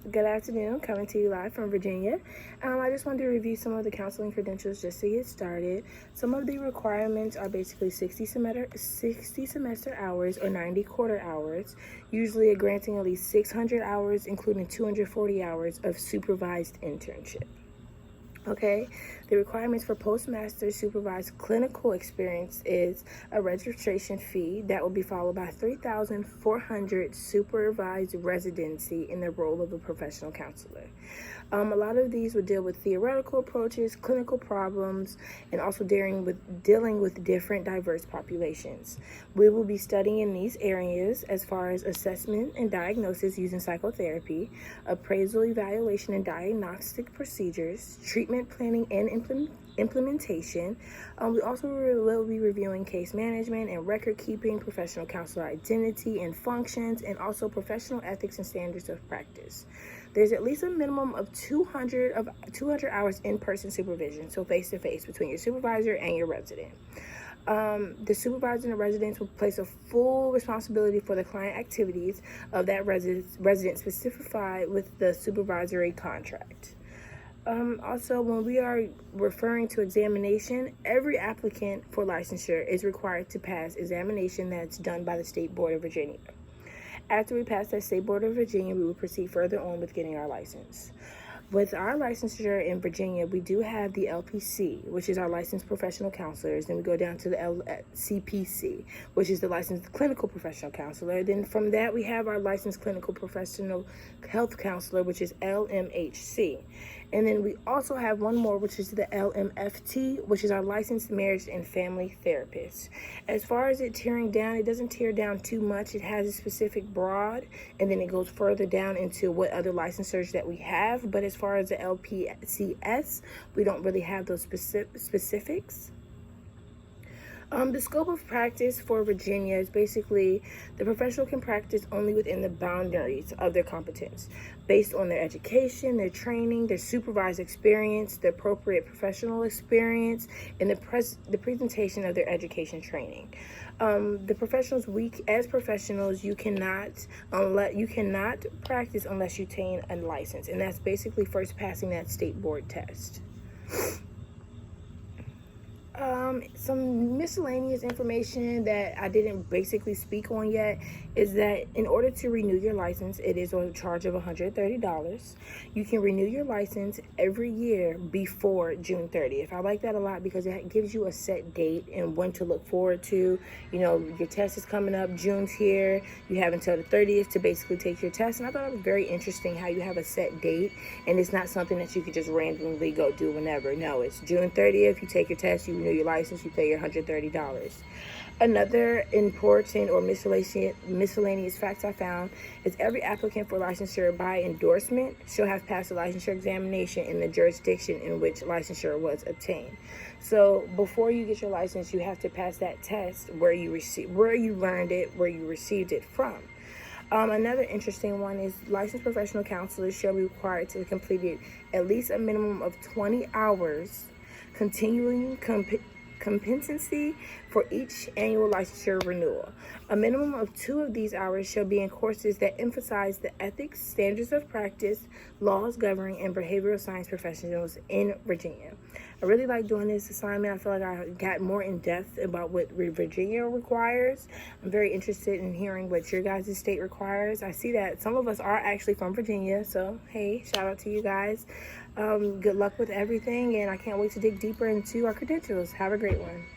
Good afternoon, coming to you live from Virginia. I just wanted to review some of the counseling credentials just to get started. Some of the requirements are basically 60 semester hours or 90 quarter hours, usually granting at least 600 hours, including 240 hours of supervised internship. Okay, the requirements for postmaster supervised clinical experience is a registration fee that will be followed by 3,400 supervised residency in the role of a professional counselor. A lot of these will deal with theoretical approaches, clinical problems, and also dealing with different diverse populations. We will be studying in these areas as far as assessment and diagnosis using psychotherapy, appraisal, evaluation, and diagnostic procedures, treatment planning and implementation. We also will be reviewing case management and record keeping, professional counselor identity and functions, and also professional ethics and standards of practice. There's at least a minimum of 200 hours in-person supervision, so face-to-face between your supervisor and your resident. The supervisor and the residents will place a full responsibility for the client activities of that resident specified with the supervisory contract. Also, when we are referring to examination, every applicant for licensure is required to pass examination that's done by the State Board of Virginia. After we pass that State Board of Virginia, we will proceed further on with getting our license. With our licensure in Virginia, we do have the LPC, which is our licensed professional counselors. Then we go down to the CPC, which is the licensed clinical professional counselor. Then from that, we have our licensed clinical professional health counselor, which is LMHC. And then we also have one more, which is the LMFT, which is our licensed marriage and family therapist. As far as it tearing down, it doesn't tear down too much. It has a specific broad, and then it goes further down into what other licensures that we have. But as far as the LPCS, we don't really have those specifics. The scope of practice for Virginia is basically the professional can practice only within the boundaries of their competence, based on their education, their training, their supervised experience, the appropriate professional experience, and the presentation of their education training. The professionals, as professionals, you cannot practice unless you obtain a license, and that's basically first passing that state board test. Some miscellaneous information that I didn't basically speak on yet is that in order to renew your license, it is a charge of $130. You can renew your license every year before June 30th. I like that a lot because it gives you a set date and when to look forward to. You know, your test is coming up, June's here, you have until the 30th to basically take your test. And I thought it was very interesting how you have a set date and it's not something that you could just randomly go do whenever. No, it's June 30th, you take your test, you renew your license, you pay your $130. Another important or miscellaneous facts I found is every applicant for licensure by endorsement shall have passed a licensure examination in the jurisdiction in which licensure was obtained. So before you get your license, you have to pass that test where you learned it, where you received it from. Another interesting one is licensed professional counselors shall be required to complete at least a minimum of 20 hours continuing competency for each annual licensure renewal. A minimum of 2 of these hours shall be in courses that emphasize the ethics, standards of practice, laws governing, and behavioral science professionals in Virginia. I really like doing this assignment. I feel like I got more in depth about what Virginia requires. I'm very interested in hearing what your guys' state requires. I see that some of us are actually from Virginia, so hey, shout out to you guys. Good luck with everything, and I can't wait to dig deeper into our credentials. Have a great one.